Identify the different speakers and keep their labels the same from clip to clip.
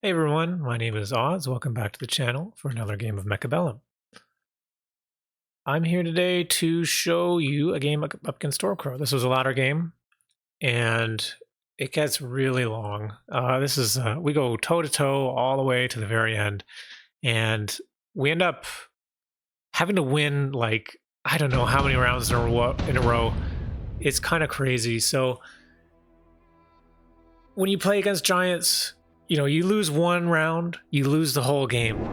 Speaker 1: Hey everyone, my name is Oz. Welcome back to the channel for another game of Mechabellum. I'm here today to show you a game up against Stormcrow. This was a ladder game, and it gets really long. We go toe to toe all the way to the very end, and we end up having to win like I don't know how many rounds in a row. It's kind of crazy. So when you play against giants, you lose one round, you lose the whole game.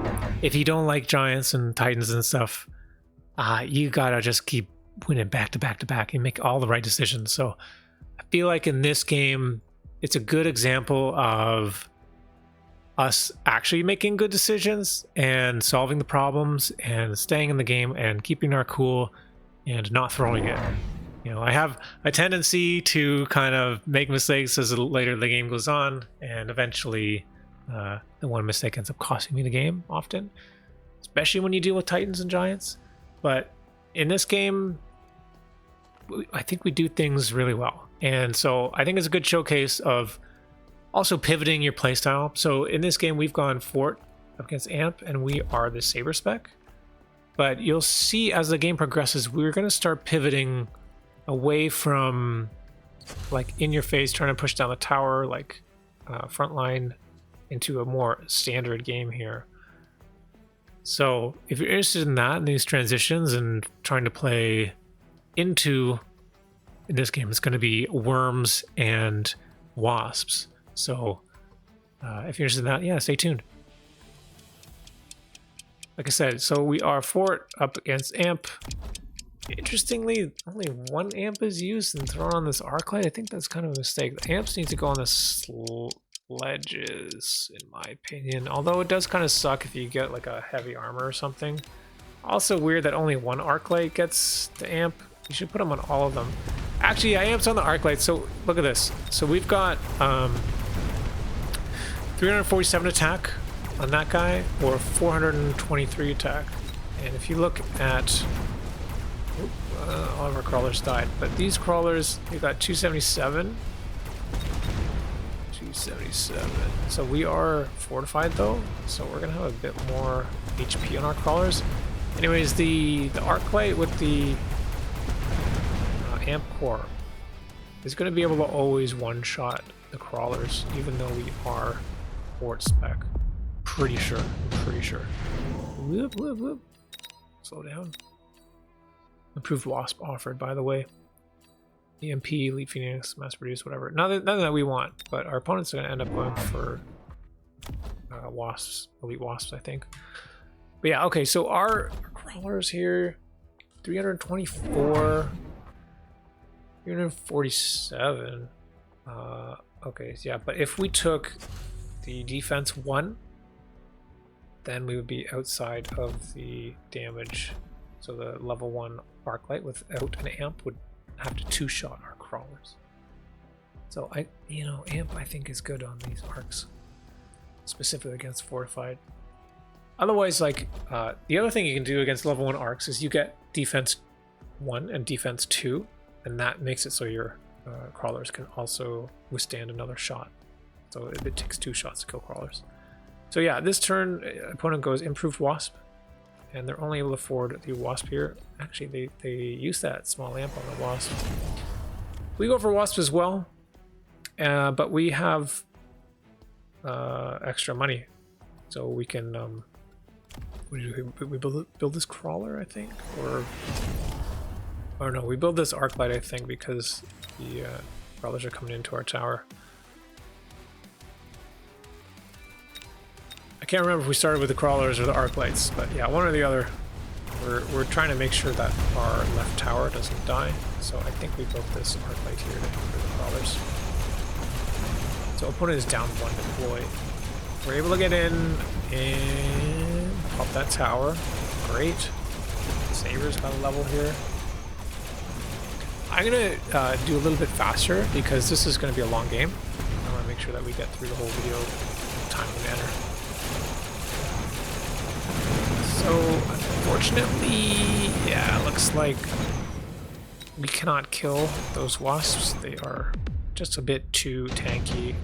Speaker 1: If you don't like giants and titans and stuff, you gotta just keep winning back to back to back and make all the right decisions. So I feel like in this game, it's a good example of us actually making good decisions and solving the problems and staying in the game and keeping our cool and not throwing it. I have a tendency to kind of make mistakes as later the game goes on, and eventually the one mistake ends up costing me the game often, especially when you deal with titans and giants. But in this game, I think we do things really well. And so I think it's a good showcase of also pivoting your playstyle. So in this game, we've gone fort up against amp, and we are the saber spec. But you'll see as the game progresses, we're going to start pivoting away from like in your face trying to push down the tower like front line into a more standard game here. So if you're interested in that and these transitions and trying to play into in this game, it's going to be worms and wasps. So if you're interested in that, yeah, stay tuned. Like I said, so we are fort up against amp. Interestingly, only one amp is used and thrown on this arc light. I think that's kind of a mistake. The amps need to go on the sledges, in my opinion. Although it does kind of suck if you get like a heavy armor or something. Also weird that only one arc light gets the amp. You should put them on all of them. Actually, yeah, amp's on the arc light. So look at this. So we've got 347 attack on that guy, or 423 attack. And if you look at all of our crawlers died, but these crawlers, we got 277. So we are fortified though, so we're gonna have a bit more HP on our crawlers. Anyways, the arc light with the amp core is gonna be able to always one-shot the crawlers, even though we are fort spec. Pretty sure. Whoop, whoop, whoop. Slow down. Improved wasp offered, by the way. EMP, Elite Phoenix, mass produce, whatever. Nothing that we want, but our opponents are going to end up going for wasps, elite wasps, I think. But yeah, okay, so our crawlers here, 324, 347. Okay, so yeah, but if we took the defense 1, then we would be outside of the damage. So the level 1 arc light without an amp would have to two-shot our crawlers. So amp I think is good on these arcs, specifically against fortified. Otherwise, like the other thing you can do against level 1 arcs is you get defense 1 and defense 2, and that makes it so your crawlers can also withstand another shot. So it takes 2 shots to kill crawlers. So yeah, this turn opponent goes improved wasp, and they're only able to afford the wasp here. Actually, they use that small amp on the wasp. We go for wasp as well, but we have extra money, so we can we build this crawler, I think, or no, we build this arc light, I think, because the crawlers are coming into our tower. I can't remember if we started with the crawlers or the arc lights, but yeah, one or the other. We're trying to make sure that our left tower doesn't die, so I think we built this arc light here for the crawlers. So opponent is down 1 deploy. We're able to get in and pop that tower. Great. Saber's got a level here. I'm gonna do a little bit faster because this is gonna be a long game. I want to make sure that we get through the whole video in a timely manner. So, unfortunately, yeah, it looks like we cannot kill those wasps. They are just a bit too tanky.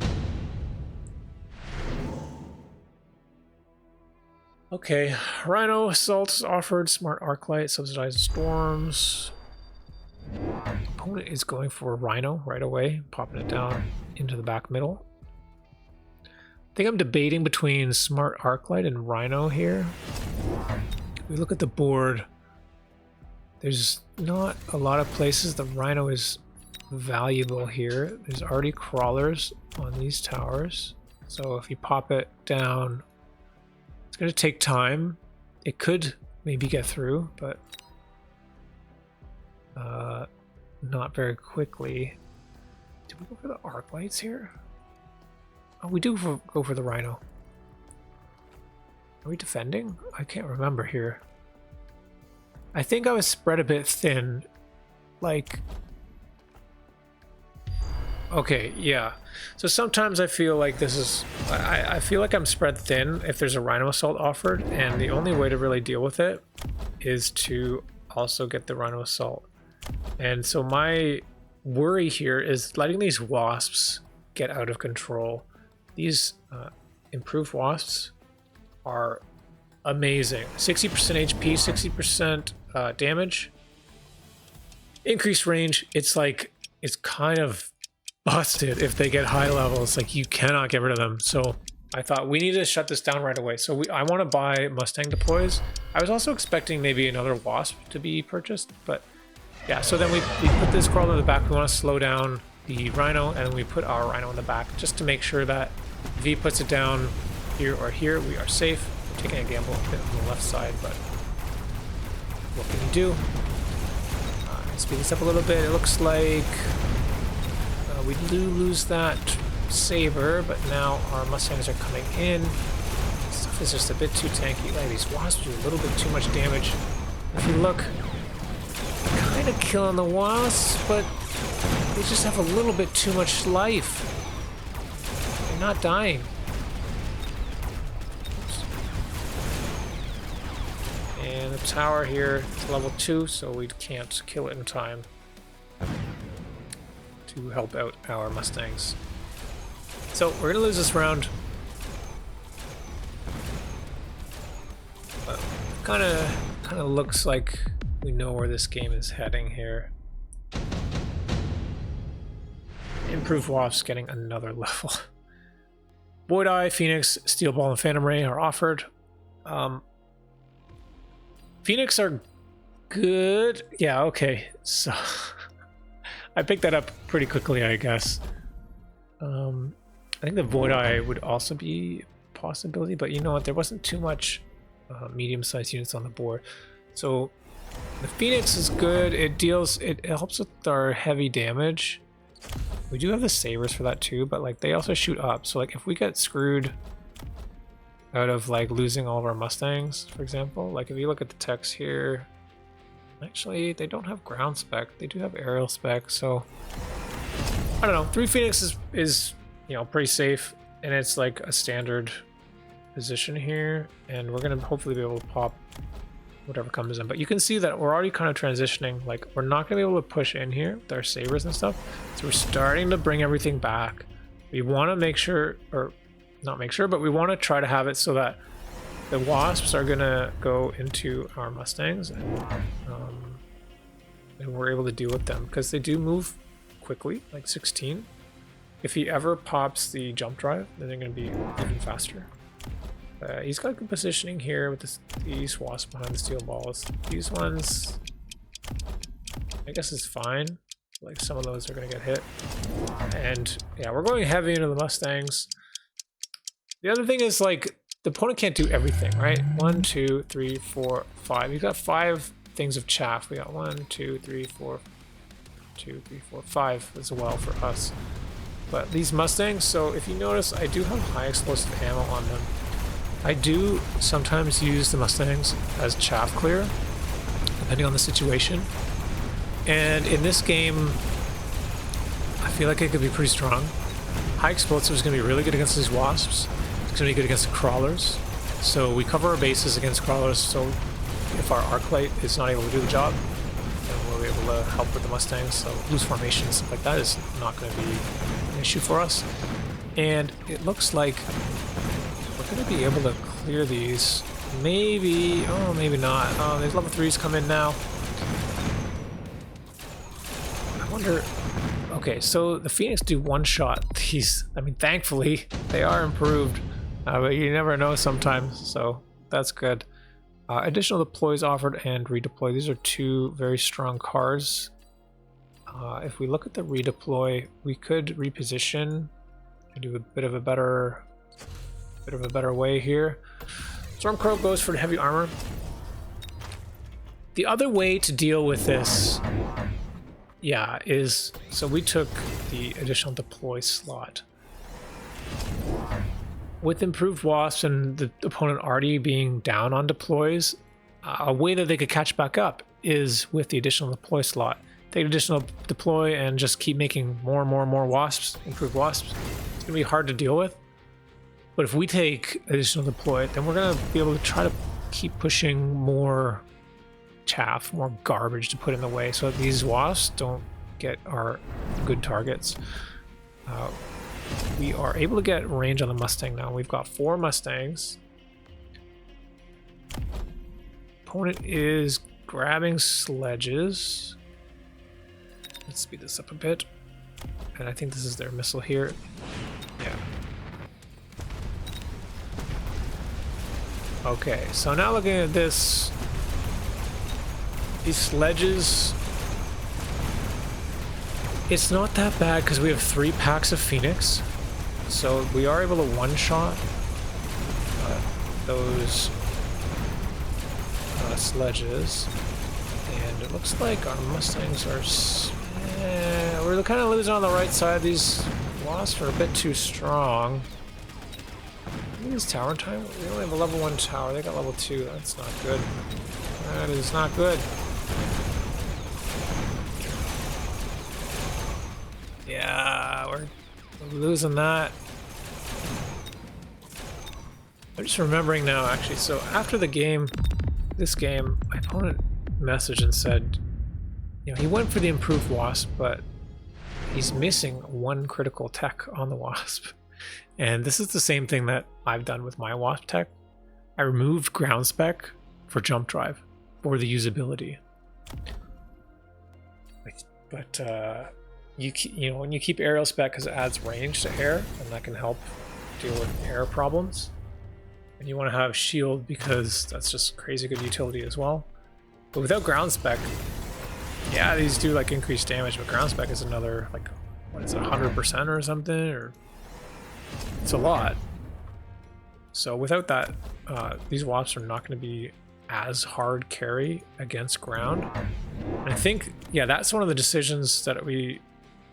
Speaker 1: Okay, Rhino assaults offered, smart arc light, subsidized storms. Opponent is going for Rhino right away, popping it down into the back middle. I think I'm debating between smart arc light and Rhino here. If we look at the board, there's not a lot of places the Rhino is valuable here. There's already crawlers on these towers, so if you pop it down, it's going to take time. It could maybe get through, but not very quickly. Did we go for the arc lights here? Oh, we do go for the Rhino. Are we defending? I can't remember here. I think I was spread a bit thin. Like... Okay, yeah. So sometimes I feel like this is... I feel like I'm spread thin if there's a Rhino assault offered, and the only way to really deal with it is to also get the Rhino assault. And so my worry here is letting these wasps get out of control. These improved wasps are amazing. 60% HP, 60% damage. Increased range. It's like, it's kind of busted if they get high levels. Like, you cannot get rid of them. So I thought we need to shut this down right away. So I want to buy Mustang deploys. I was also expecting maybe another wasp to be purchased, but yeah, so then we put this crawler in the back. We want to slow down the Rhino, and we put our Rhino in the back just to make sure that if he puts it down here or here, we are safe. We're taking a gamble a bit on the left side, but what can you do? Speed this up a little bit. It looks like we do lose that saber, but now our Mustangs are coming in. Stuff is just a bit too tanky. Like, these wasps do a little bit too much damage. If you look, kind of killing the wasps, but they just have a little bit too much life. They're not dying. Oops. And the tower here is level 2, so we can't kill it in time to help out our Mustangs. So we're gonna lose this round. But kind of looks like we know where this game is heading here. Improved Wasps getting another level. Void Eye, Phoenix, Steel Ball, and Phantom Ray are offered. Phoenix are good. Yeah, okay. So I picked that up pretty quickly, I guess. I think the Void Eye would also be a possibility, but you know what? There wasn't too much medium-sized units on the board. So the Phoenix is good. It helps with our heavy damage. We do have the sabers for that too, but like they also shoot up. So like if we get screwed out of like losing all of our Mustangs, for example, like if you look at the text here, actually they don't have ground spec. They do have aerial spec. So I don't know. 3 Phoenix is you know pretty safe, and it's like a standard position here, and we're gonna hopefully be able to pop whatever comes in. But you can see that we're already kind of transitioning. Like, we're not gonna be able to push in here with our sabers and stuff, so we're starting to bring everything back. We want to make sure, or not make sure, but we want to try to have it so that the wasps are gonna go into our Mustangs, and we're able to deal with them because they do move quickly, like 16. If he ever pops the jump drive, then they're gonna be even faster. He's got good positioning here with these wasps behind the steel balls. These ones, I guess, is fine. Like, some of those are going to get hit. And yeah, we're going heavy into the Mustangs. The other thing is, like, the opponent can't do everything, right? 1, 2, 3, 4, 5. You've got 5 things of chaff. We got 1, 2, 3, 4, 2, 3, 4, 5 as well for us. But these Mustangs, so if you notice, I do have high explosive ammo on them. I do sometimes use the Mustangs as chaff clear, depending on the situation. And in this game, I feel like it could be pretty strong. High explosive is going to be really good against these wasps. It's going to be good against the crawlers. So we cover our bases against crawlers, so if our arc light is not able to do the job, then we'll be able to help with the Mustangs. So loose formation and stuff like that is not going to be an issue for us. And it looks like we're going to be able to clear these Maybe, oh, maybe not. Oh, there's level 3s come in now. I wonder, okay, so the Phoenix do one shot. These, I mean, thankfully, they are improved, but you never know sometimes, so that's good. Additional deploys offered and redeploy. These are two very strong cards. If we look at the redeploy, we could reposition and do a bit of a better way here. Stormcrow goes for heavy armor. The other way to deal with this, yeah, is so we took the additional deploy slot. With improved wasps and the opponent already being down on deploys, a way that they could catch back up is with the additional deploy slot. Take additional deploy and just keep making more and more wasps, improved wasps. It's gonna be hard to deal with. But if we take additional deploy, then we're gonna be able to try to keep pushing more chaff, more garbage to put in the way so that these wasps don't get our good targets. We are able to get range on the Mustang now. We've got 4 Mustangs. Opponent is grabbing sledges. Let's speed this up a bit. And I think this is their missile here. Yeah. Okay, so now looking at this, these sledges, it's not that bad because we have 3 packs of Phoenix, so we are able to one-shot those sledges, and it looks like our Mustangs are, we're kind of losing on the right side. These wasps are a bit too strong. I think it's tower time. We only have a level 1 tower. They got level 2. That's not good. That is not good. Yeah, we're losing that. I'm just remembering now, actually. So after the game, this game, my opponent messaged and said, you know, he went for the improved wasp, but he's missing 1 critical tech on the wasp. And this is the same thing that I've done with my wasp tech. I removed ground spec for jump drive for the usability. But you know, when you keep aerial spec, because it adds range to air, and that can help deal with air problems. And you want to have shield because that's just crazy good utility as well. But without ground spec, yeah, these do like increased damage, but ground spec is another, like, what is it, 100% or something, or it's a lot. So without that, these wasps are not going to be as hard carry against ground. And I think, yeah, that's one of the decisions that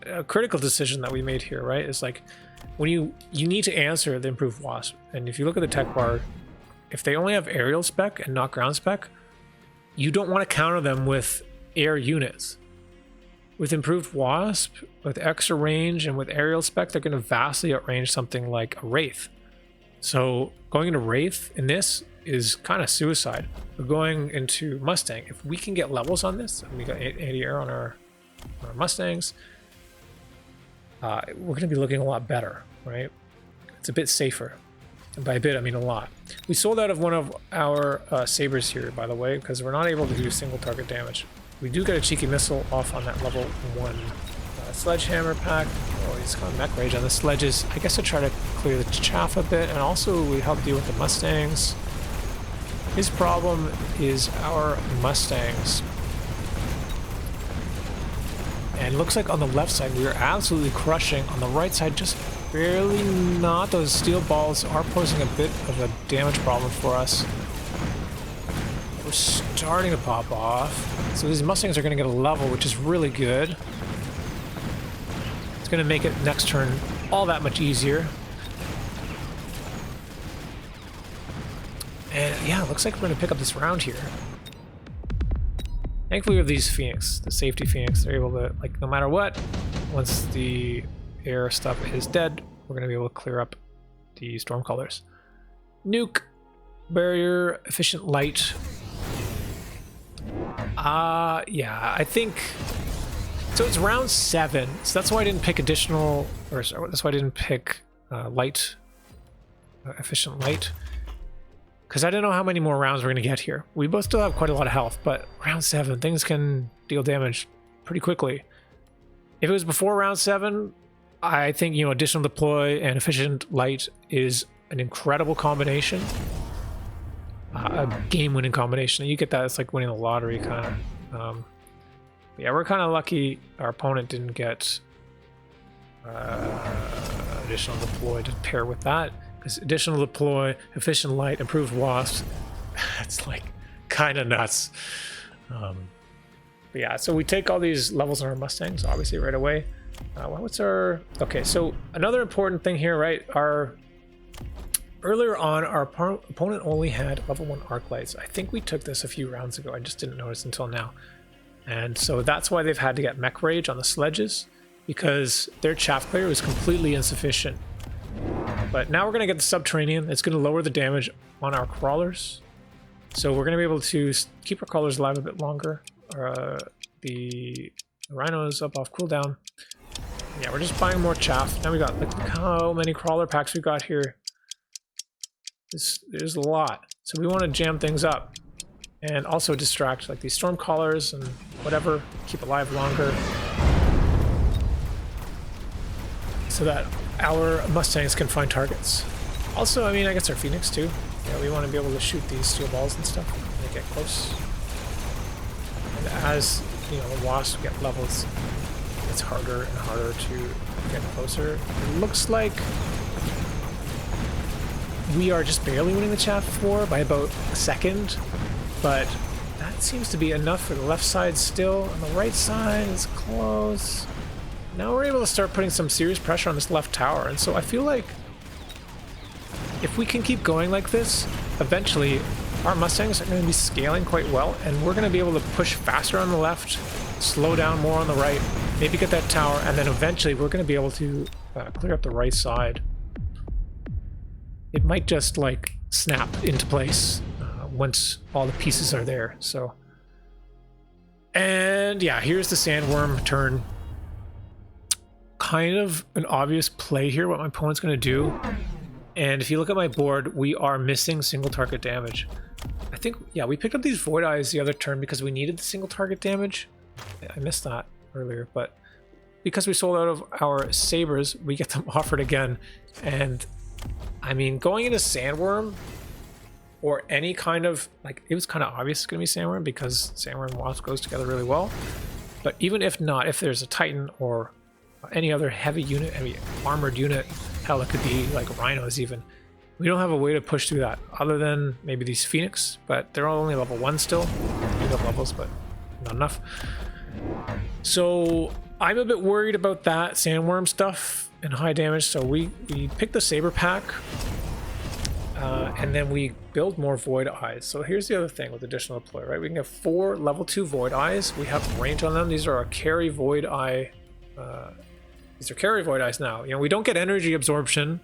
Speaker 1: a critical decision that we made here, right? Is like, when you need to answer the improved wasp, and if you look at the tech bar, if they only have aerial spec and not ground spec, you don't want to counter them with air units. With improved wasp, with extra range, and with aerial spec, they're going to vastly outrange something like a Wraith. So going into Wraith in this is kind of suicide. But going into Mustang, if we can get levels on this, and we got anti-air on our Mustangs, we're going to be looking a lot better, right? It's a bit safer. And by a bit, I mean a lot. We sold out of one of our sabers here, by the way, because we're not able to do single target damage. We do get a cheeky missile off on that level 1 sledgehammer pack. Oh, he's got mech rage on the sledges. I guess to try to clear the chaff a bit, and also we help deal with the Mustangs. His problem is our Mustangs. And it looks like on the left side we are absolutely crushing. On the right side, just barely not. Those steel balls are posing a bit of a damage problem for us. We're starting to pop off. So these Mustangs are going to get a level, which is really good. It's going to make it next turn all that much easier. And yeah, it looks like we're going to pick up this round here. Thankfully we have these Phoenix, the safety Phoenix. They're able to, like, no matter what, once the air stuff is dead, we're going to be able to clear up the storm colors. Nuke, barrier, efficient light. Yeah, I think, so it's round 7, so that's why I didn't pick additional, or sorry, that's why I didn't pick light, efficient light, because I don't know how many more rounds we're going to get here. We both still have quite a lot of health, but round 7, things can deal damage pretty quickly. If it was before round 7, I think, you know, additional deploy and efficient light is an incredible combination. A game-winning combination. You get that, it's like winning the lottery, kind of. Yeah, we're kind of lucky our opponent didn't get additional deploy to pair with that. Because additional deploy, efficient light, improved wasps, it's like kind of nuts. But yeah, so we take all these levels on our Mustangs, obviously, right away. What's our... Okay, so another important thing here, right? Earlier on, our opponent only had level 1 arc lights. I think we took this a few rounds ago. I just didn't notice until now. And so that's why they've had to get mech rage on the sledges, because their chaff clear was completely insufficient. But now we're going to get the subterranean. It's going to lower the damage on our crawlers. So we're going to be able to keep our crawlers alive a bit longer. The rhinos up off cooldown. Yeah, we're just buying more chaff. Now we got, like, look how many crawler packs we got here. There's a lot. So we want to jam things up. And also distract, like, these storm callers and whatever. Keep alive longer. So that our Mustangs can find targets. Also, I mean, I guess our Phoenix too. Yeah, we want to be able to shoot these steel balls and stuff when they get close. And as, you know, the wasps get levels, it's harder and harder to get closer. It looks like we are just barely winning the chaff war by about a second, but that seems to be enough for the left side still. On the right side, it's close. Now we're able to start putting some serious pressure on this left tower, and so I feel like if we can keep going like this, eventually our Mustangs are going to be scaling quite well, and we're going to be able to push faster on the left, slow down more on the right, maybe get that tower, and then eventually we're going to be able to clear up the right side. It might just, like, snap into place once all the pieces are there, so. And yeah, here's the sandworm turn. Kind of an obvious play here, what my opponent's going to do. And if you look at my board, we are missing single target damage. I think, yeah, we picked up these void eyes the other turn because we needed the single target damage. I missed that earlier, but because we sold out of our sabers, we get them offered again. And I mean, going into sandworm or any kind of, like, it was kind of obvious it's going to be sandworm because sandworm and wasp goes together really well. But even if not, if there's a titan or any other heavy unit, heavy armored unit, hell, it could be like rhinos even. We don't have a way to push through that other than maybe these Phoenix, but they're only level 1 still. We have levels, but not enough. So I'm a bit worried about that sandworm stuff and high damage. So we pick the saber pack, and then we build more void eyes. So here's the other thing with additional deploy, right? We can get 4 level 2 void eyes. We have range on them. These are our carry void eye. These are carry void eyes now. You know, we don't get energy absorption,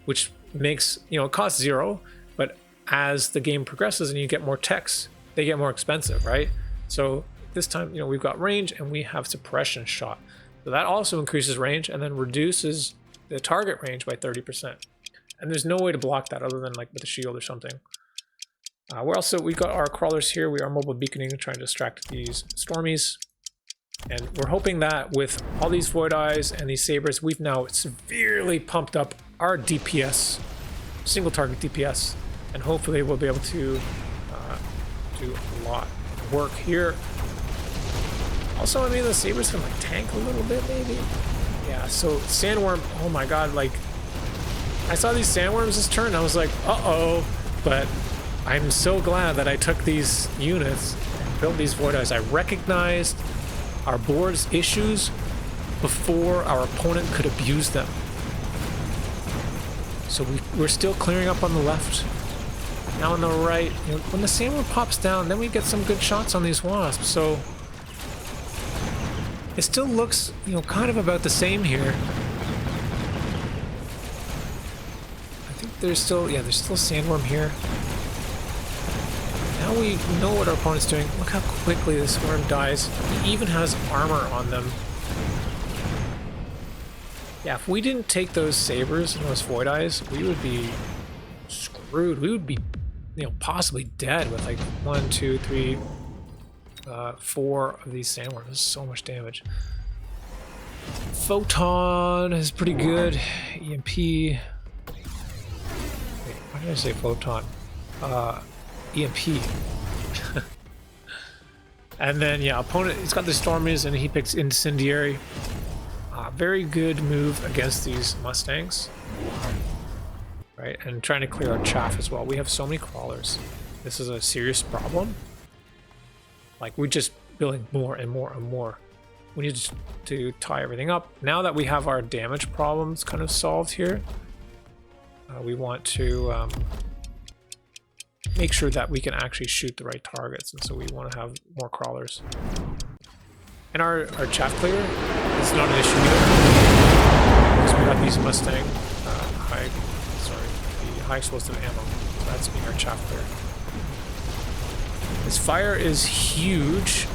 Speaker 1: which makes, you know, it costs 0, but as the game progresses and you get more techs, they get more expensive, right? So this time, you know, we've got range and we have suppression shot. So that also increases range and then reduces the target range by 30%. And there's no way to block that other than like with a shield or something. We're also, we've got our crawlers here. We are mobile beaconing to try and distract these stormies. And we're hoping that with all these void eyes and these sabers, we've now severely pumped up our DPS, single target DPS, and hopefully we'll be able to do a lot of work here. Also, I mean, the sabers can like tank a little bit, maybe. Yeah. So sandworm. Oh my god! Like, I saw these sandworms this turn. I was like, uh-oh. But I'm so glad that I took these units and built these void eyes. I recognized our board's issues before our opponent could abuse them. So we're still clearing up on the left. Now on the right, you know, when the sandworm pops down, then we get some good shots on these wasps. So it still looks, you know, kind of about the same here. I think there's still, yeah, there's still sandworm here. Now we know what our opponent's doing. Look how quickly this worm dies. He even has armor on them. Yeah, if we didn't take those sabers and those void eyes, we would be screwed. We would be possibly dead with like 1, 2, 3, 4 of these sandworms. This is so much damage. Photon is pretty good. EMP. Wait, why did I say photon? EMP. And then, yeah, opponent, he's got the Stormies and he picks Incendiary. Very good move against these Mustangs. Right, and trying to clear our chaff as well. We have so many crawlers. This is a serious problem. Like, we're just building more and more and more. We need to tie everything up. Now that we have our damage problems kind of solved here, we want to make sure that we can actually shoot the right targets, and so we want to have more crawlers. And our chaff clear is not an issue either, because we got these Mustang the high explosive ammo. So that's being our chaff clear. This fire is huge,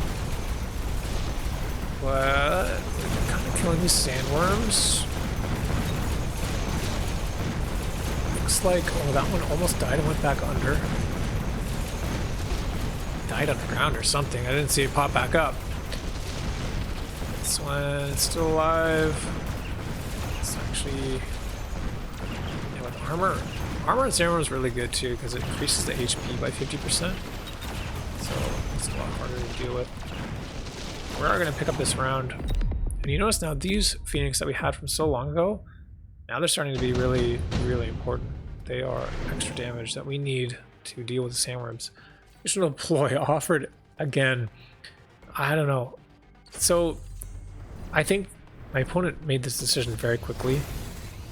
Speaker 1: but we're kind of killing these sandworms. Looks like, oh, that one almost died and went back under. Died underground or something. I didn't see it pop back up. This one is still alive. It's actually, yeah, with armor. Armor and sandworm is really good too because it increases the HP by 50%. So it's a lot harder to deal with. We are going to pick up this round. And you notice now these Phoenix that we had from so long ago, now they're starting to be really, really important. They are extra damage that we need to deal with the sandworms. Additional deploy offered again. I don't know. So I think my opponent made this decision very quickly.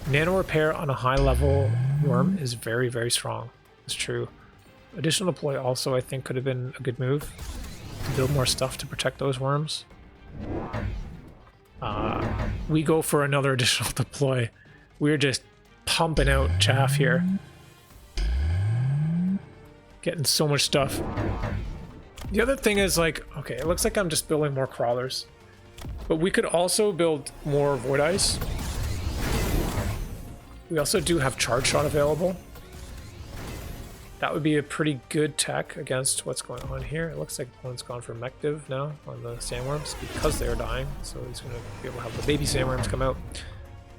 Speaker 1: Nano repair on a high level worm is very, very strong. It's true. Additional deploy also I think could have been a good move to build more stuff to protect those worms. We go for another additional deploy. We're just pumping out chaff here. Getting so much stuff. The other thing is, like, okay, it looks like I'm just building more crawlers, but we could also build more void ice. We also do have charge shot available. That would be a pretty good tech against what's going on here. It looks like opponent's gone for mechabellum now on the sandworms because they're dying, so he's going to be able to have the baby sandworms come out.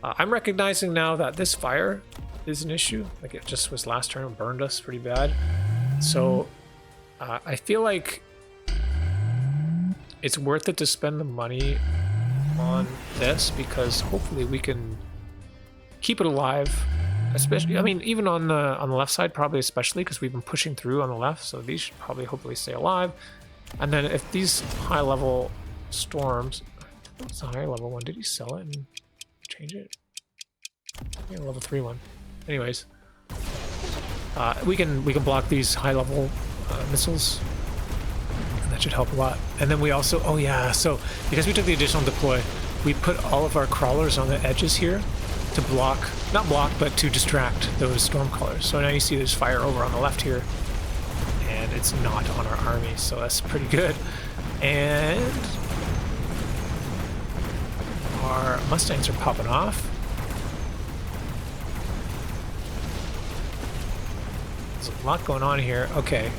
Speaker 1: I'm recognizing now that this fire is an issue. Like, it just was last turn and burned us pretty bad. So I feel like it's worth it to spend the money on this because hopefully we can keep it alive. Especially, I mean, even on the left side, probably especially because we've been pushing through on the left, so these should probably hopefully stay alive. And then if these high level storms, what's the higher level one? Did he sell it and change it? Yeah, level 3 one. Anyways, we can block these high level missiles, and that should help a lot. And then we also, oh yeah, so because we took the additional deploy, we put all of our crawlers on the edges here to block, not block, but to distract those storm crawlers. So now you see there's fire over on the left here, and it's not on our army, so that's pretty good. And our Mustangs are popping off. There's a lot going on here. Okay,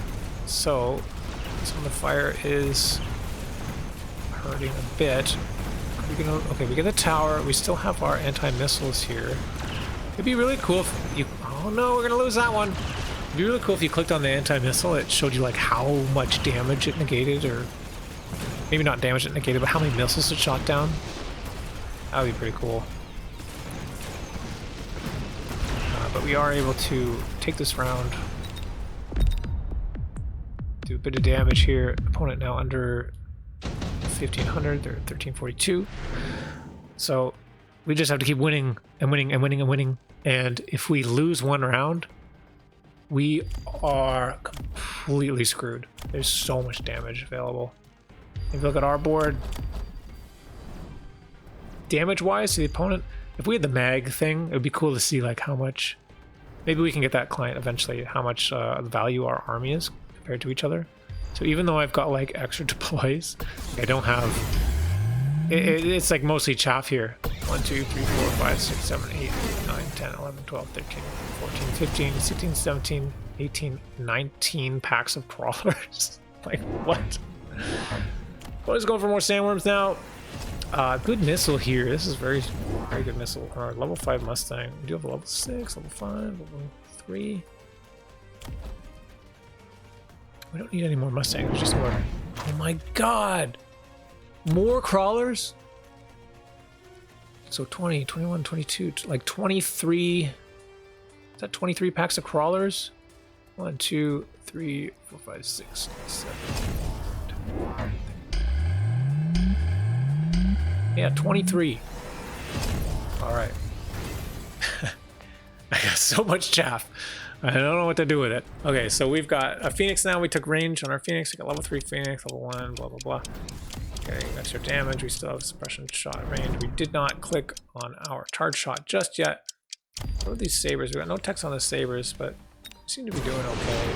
Speaker 1: so some of the fire is hurting a bit. Okay, we get the tower. We still have our anti-missiles here. It'd be really cool if you... Oh no, we're gonna lose that one. It'd be really cool if you clicked on the anti-missile. It showed you like how much damage it negated, or maybe not damage it negated, but how many missiles it shot down. That would be pretty cool. But we are able to take this round. Do a bit of damage here. Opponent now under 1500, they're 1342. So we just have to keep winning and winning and winning and winning. And if we lose one round, we are completely screwed. There's so much damage available. If you look at our board, damage-wise to the opponent, if we had the mag thing, it would be cool to see like how much. Maybe we can get that client eventually, how much value our army is compared to each other. So even though I've got like extra deploys, I don't have... It's like mostly chaff here. 1, 2, 3, 4, 5, 6, 7, 8, 9, 10, 11, 12, 13, 14, 15, 16, 17, 18, 19 packs of crawlers. Like, what? Well, let's go for more sandworms now. Good missile here. This is very good missile. Level 5 Mustang. We do have a level 6, level 5, level 3. We don't need any more Mustangs, just more. Oh my god! More crawlers? So 20, 21, 22, like 23. Is that 23 packs of crawlers? 1, 2, 3, 4, 5, 6, 7. Yeah, 23. Alright. I got so much chaff. I don't know what to do with it. Okay, so we've got a Phoenix now. We took range on our Phoenix. We got level 3 Phoenix, level 1, blah, blah, blah. Okay, extra damage. We still have suppression shot range. We did not click on our charge shot just yet. What are these sabers? We got no text on the sabers, but we seem to be doing okay.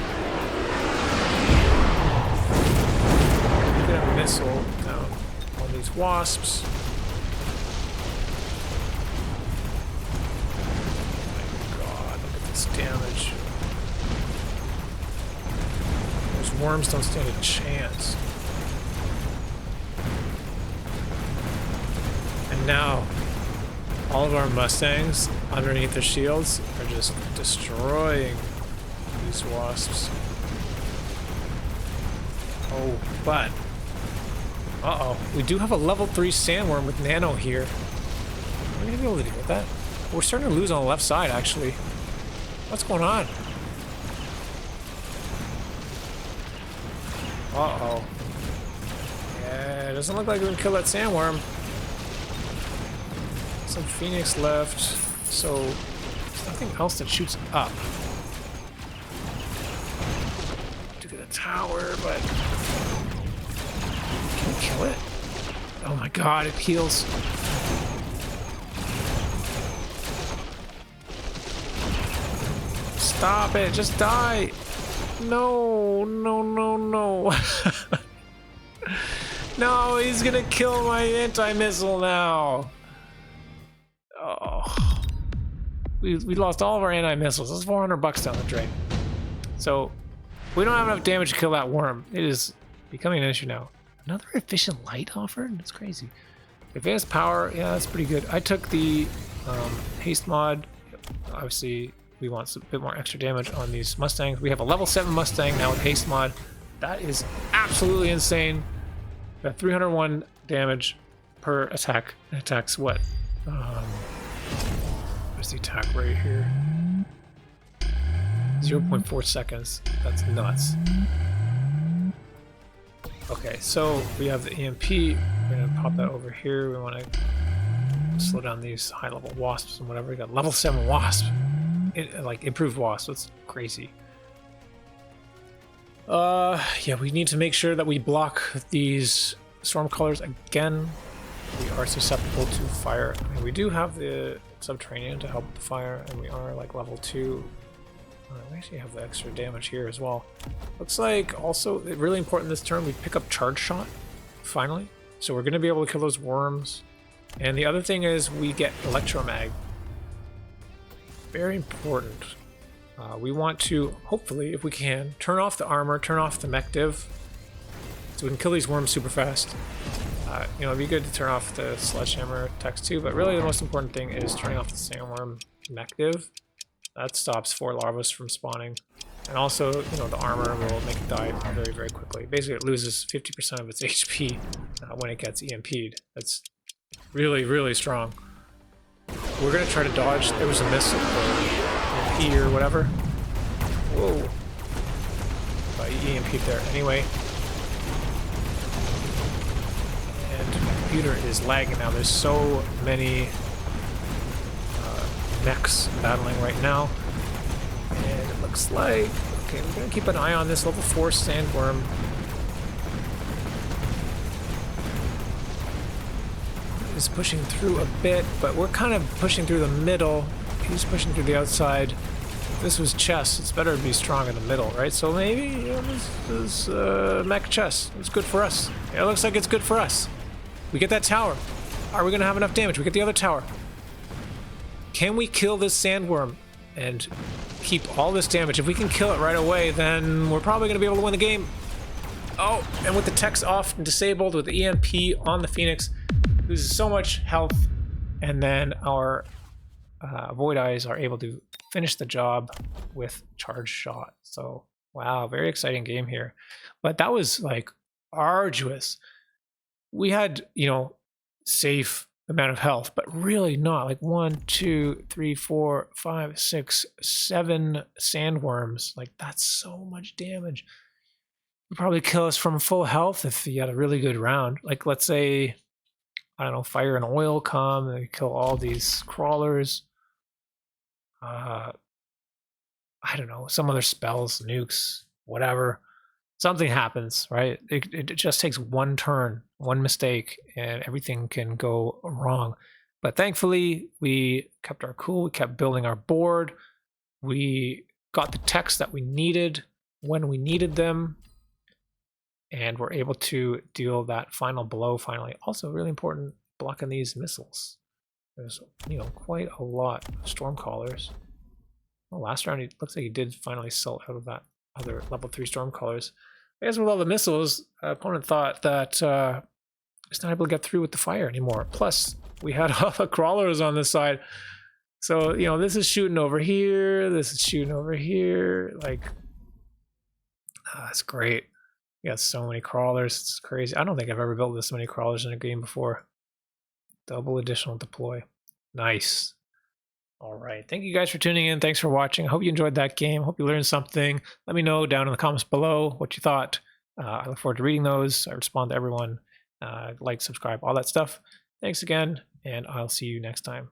Speaker 1: We get a missile down on these wasps. Damage. Those worms don't stand a chance. And now, all of our Mustangs underneath their shields are just destroying these wasps. Oh, but we do have a level 3 sandworm with nano here. Are we gonna be able to deal with that? We're starting to lose on the left side, actually. What's going on? Uh-oh. Yeah, it doesn't look like we can kill that sandworm. Some Phoenix left, so there's nothing else that shoots up. To the tower, but can we kill it? Oh my god, it heals. Stop it, just die. No, no, no, no. No, he's gonna kill my anti-missile now. Oh. We lost all of our anti-missiles. That's $400 down the drain. So, we don't have enough damage to kill that worm. It is becoming an issue now. Another efficient light offered? That's crazy. Advanced power, yeah, that's pretty good. I took the haste mod. Obviously, we want a bit more extra damage on these Mustangs. We have a level 7 Mustang now with haste mod. That is absolutely insane. We have 301 damage per attack. It attacks what? Where's the attack rate here? 0.4 seconds. That's nuts. Okay, so we have the EMP. We're gonna pop that over here. We want to slow down these high-level wasps and whatever. We got level 7 wasp. Like improved wasp. That's crazy. Yeah, we need to make sure that we block these storm colors again. We are susceptible to fire. I mean, we do have the subterranean to help the fire, and we are like level 2. We actually have the extra damage here as well. Looks like also really important this turn we pick up charge shot finally. So we're going to be able to kill those worms. And the other thing is we get electromag. Very important. We want to, hopefully, if we can, turn off the armor, turn off the mech div, so we can kill these worms super fast. You know, it'd be good to turn off the sledgehammer text too, but really the most important thing is turning off the sandworm mech div. That stops 4 larvas from spawning. And also, you know, the armor will make it die very, very quickly. Basically, it loses 50% of its HP when it gets EMP'd. That's really, really strong. We're gonna try to dodge. There was a missile or EMP or whatever. Whoa. EMP'd there anyway. And my computer is lagging now. There's so many mechs battling right now. And it looks like... Okay, we're gonna keep an eye on this level 4 sandworm. Is pushing through a bit, but we're kind of pushing through the middle. He's pushing through the outside. If this was chess, it's better to be strong in the middle, right? So maybe, you know, this mech chess. It's good for us. Yeah, it looks like it's good for us. We get that tower. Are we gonna have enough damage? We get the other tower. Can we kill this sandworm? and keep all this damage. If we can kill it right away, then we're probably going to be able to win the game. Oh, and with the techs off and disabled, with the EMP on the Phoenix, loses so much health, and then our Void Eyes are able to finish the job with charge shot. So wow, very exciting game here. But that was like arduous. We had, you know, safe amount of health, but really not. Like 1, 2, 3, 4, 5, 6, 7 sandworms. Like that's so much damage. Would probably kill us from full health if you had a really good round. Like let's say, I don't know, fire and oil come and kill all these crawlers. I don't know, some other spells, nukes, whatever. Something happens, right? It just takes one turn, one mistake, and everything can go wrong. But thankfully, we kept our cool. We kept building our board. We got the techs that we needed when we needed them, and we're able to deal that final blow finally. Also, really important, blocking these missiles. There's, you know, quite a lot of Stormcallers. Well, last round, it looks like he did finally sell out of that other level 3 Stormcallers. I guess with all the missiles, opponent thought that it's not able to get through with the fire anymore. Plus, we had all the crawlers on this side. So, you know, this is shooting over here. This is shooting over here. Like, that's great. We got so many crawlers. It's crazy. I don't think I've ever built this many crawlers in a game before. Double additional deploy. Nice. All right. Thank you guys for tuning in. Thanks for watching. I hope you enjoyed that game. Hope you learned something. Let me know down in the comments below what you thought. I look forward to reading those. I respond to everyone. Like, subscribe, all that stuff. Thanks again, and I'll see you next time.